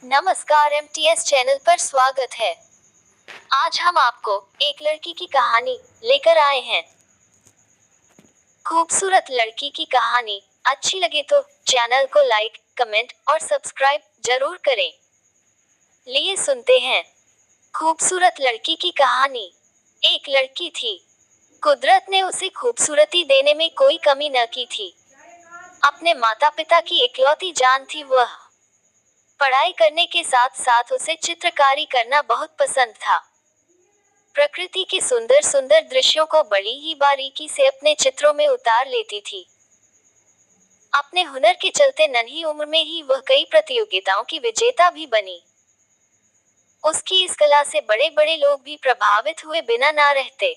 नमस्कार, MTS channel पर स्वागत है। आज हम आपको एक लड़की की कहानी लेकर आए हैं। खूबसूरत लड़की की कहानी अच्छी लगे तो चैनल को लाइक, कमेंट और सब्सक्राइब जरूर करें। लिए सुनते हैं खूबसूरत लड़की की कहानी। एक लड़की थी। कुदरत ने उसे खूबसूरती देने में कोई कमी न की थी। अपने माता पिता की इकलौती जान थी वह। पढ़ाई करने के साथ साथ उसे चित्रकारी करना बहुत पसंद था। प्रकृति के सुंदर सुंदर दृश्यों को बड़ी ही बारीकी से अपने चित्रों में उतार लेती थी। अपने हुनर के चलते नन्ही उम्र में ही वह कई प्रतियोगिताओं की विजेता भी बनी। उसकी इस कला से बड़े बड़े लोग भी प्रभावित हुए बिना ना रहते।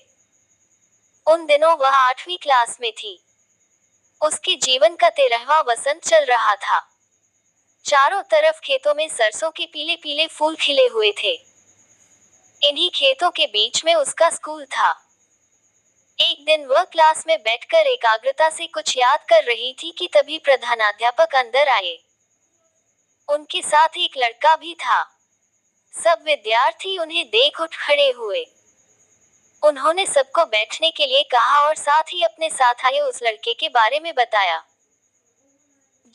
उन दिनों वह 8वीं क्लास में थी। उसके जीवन का 13वां वसंत चल रहा था। चारों तरफ खेतों में सरसों के पीले पीले फूल खिले हुए थे। इन्हीं खेतों के बीच में उसका स्कूल था। एक दिन वह क्लास में बैठकर एकाग्रता से कुछ याद कर रही थी कि तभी प्रधानाध्यापक अंदर आए। उनके साथ एक लड़का भी था। सब विद्यार्थी उन्हें देख उठ खड़े हुए। उन्होंने सबको बैठने के लिए कहा और साथ ही अपने साथ आए उस लड़के के बारे में बताया,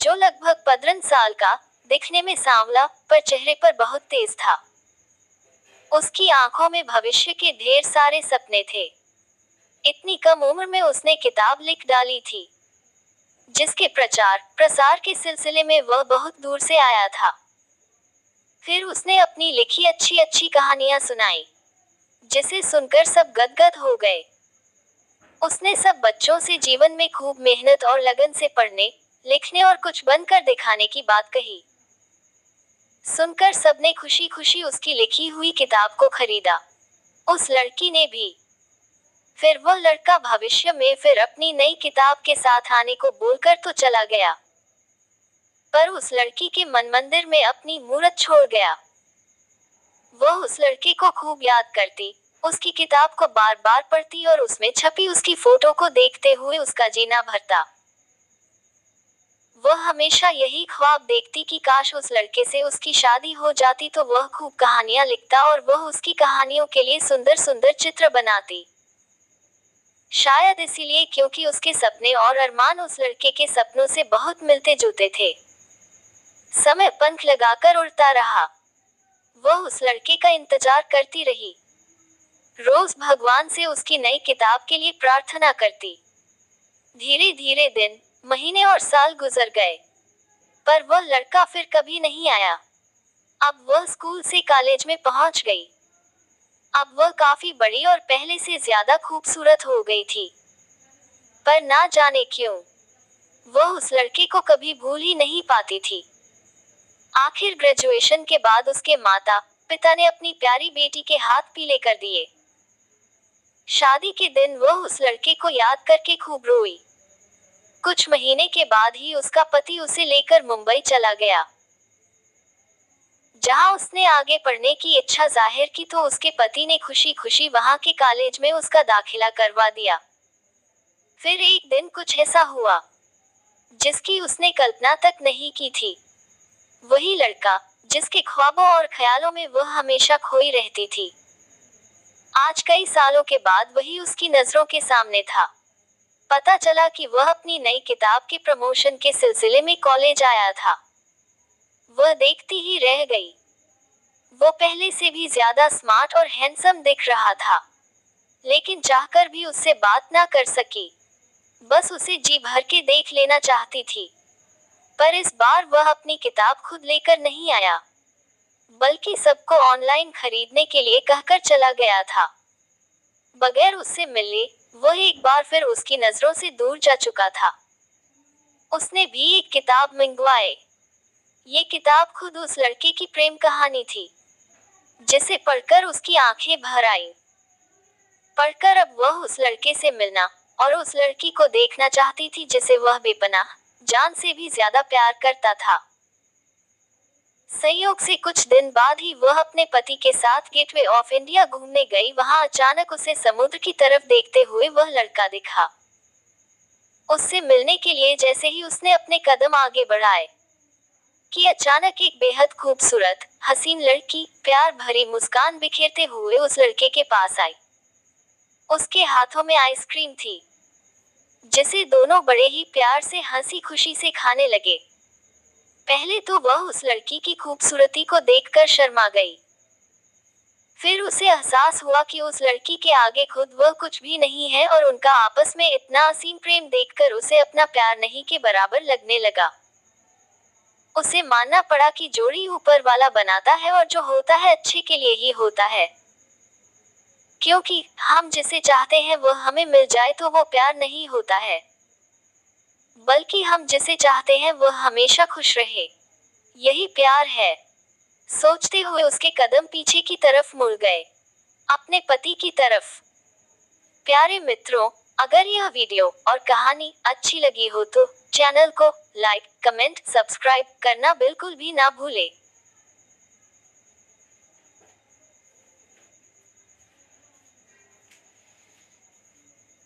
जो लगभग 15 साल का, दिखने में सांवला, पर चेहरे पर बहुत तेज था। उसकी आंखों में भविष्य के ढेर सारे सपने थे। इतनी कम उम्र में उसने किताब लिख डाली थी, जिसके प्रचार प्रसार के सिलसिले में वह बहुत दूर से आया था। फिर उसने अपनी लिखी अच्छी अच्छी कहानियां सुनाई, जिसे सुनकर सब गदगद हो गए। उसने सब बच्चों से जीवन में खूब मेहनत और लगन से पढ़ने, लिखने और कुछ बनकर दिखाने की बात कही। सुनकर सबने खुशी खुशी उसकी लिखी हुई किताब को खरीदा। उस लड़की ने भी। फिर वह लड़का भविष्य में फिर अपनी नई किताब के साथ आने को बोलकर तो चला गया, पर उस लड़की के मन मंदिर में अपनी मूरत छोड़ गया। वह उस लड़के को खूब याद करती, उसकी किताब को बार बार पढ़ती और उसमें छपी उसकी फोटो को देखते हुए उसका जीना भरता। वह हमेशा यही ख्वाब देखती कि काश उस लड़के से उसकी शादी हो जाती तो वह खूब कहानियां लिखता और वह उसकी कहानियों के लिए सुंदर सुंदर चित्र बनाती। शायद इसीलिए क्योंकि उसके सपने और अरमान उस लड़के के सपनों से बहुत मिलते जुलते थे। समय पंख लगाकर उड़ता रहा। वह उस लड़के का इंतजार करती रही। रोज भगवान से उसकी नई किताब के लिए प्रार्थना करती। धीरे धीरे दिन, महीने और साल गुजर गए, पर वह लड़का फिर कभी नहीं आया। अब वह स्कूल से कॉलेज में पहुंच गई। अब वह काफी बड़ी और पहले से ज्यादा खूबसूरत हो गई थी, पर ना जाने क्यों वह उस लड़के को कभी भूल ही नहीं पाती थी। आखिर ग्रेजुएशन के बाद उसके माता पिता ने अपनी प्यारी बेटी के हाथ पीले कर दिए। शादी के दिन वह उस लड़के को याद करके खूब रोई। कुछ महीने के बाद ही उसका पति उसे लेकर मुंबई चला गया, जहां उसने आगे पढ़ने की इच्छा जाहिर की तो उसके पति ने खुशी खुशी वहां के कॉलेज में उसका दाखिला करवा दिया। फिर एक दिन कुछ ऐसा हुआ, जिसकी उसने कल्पना तक नहीं की थी। वही लड़का, जिसके ख्वाबों और ख्यालों में वह हमेशा खोई रहती थी, आज कई सालों के बाद वही उसकी नजरों के सामने था। पता चला कि वह अपनी नई किताब के प्रमोशन के सिलसिले में कॉलेज आया था। वह देखती ही रह गई। वो पहले से भी ज्यादा स्मार्ट और हैंडसम दिख रहा था, लेकिन चाहकर भी उससे बात ना कर सकी। बस उसे जी भर के देख लेना चाहती थी। पर इस बार वह अपनी किताब खुद लेकर नहीं आया, बल्कि सबको ऑनलाइन खरीदने के लिए कहकर चला गया था। बगैर उससे मिले वह एक बार फिर उसकी नजरों से दूर जा चुका था। उसने भी एक किताब मंगवाई। ये किताब खुद उस लड़के की प्रेम कहानी थी, जिसे पढ़कर उसकी आंखें भर आईं। पढ़कर अब वह उस लड़के से मिलना और उस लड़की को देखना चाहती थी जिसे वह बेपनाह जान से भी ज्यादा प्यार करता था। संयोग से कुछ दिन बाद ही वह अपने पति के साथ गेटवे ऑफ इंडिया घूमने गई। वहां अचानक उसे समुद्र की तरफ देखते हुए वह लड़का दिखा। उससे मिलने के लिए जैसे ही उसने अपने कदम आगे बढ़ाए, कि अचानक एक बेहद खूबसूरत, हसीन लड़की प्यार भरी मुस्कान बिखेरते हुए उस लड़के के पास आई। उसके हाथों में आइसक्रीम थी, जिसे दोनों बड़े ही प्यार से हंसी खुशी से खाने लगे। पहले तो वह उस लड़की की खूबसूरती को देखकर शर्मा गई। फिर उसे एहसास हुआ कि उस लड़की के आगे खुद वह कुछ भी नहीं है और उनका आपस में इतना असीम प्रेम देखकर उसे अपना प्यार नहीं के बराबर लगने लगा। उसे मानना पड़ा कि जोड़ी ऊपर वाला बनाता है और जो होता है अच्छे के लिए ही होता है। क्योंकि हम जिसे चाहते हैं वह हमें मिल जाए तो वो प्यार नहीं होता है, बल्कि हम जिसे चाहते हैं वह हमेशा खुश रहे, यही प्यार है। सोचते हुए उसके कदम पीछे की तरफ मुड़ गए, अपने पति की तरफ। प्यारे मित्रों, अगर यह वीडियो और कहानी अच्छी लगी हो तो चैनल को लाइक, कमेंट, सब्सक्राइब करना बिल्कुल भी ना भूलें।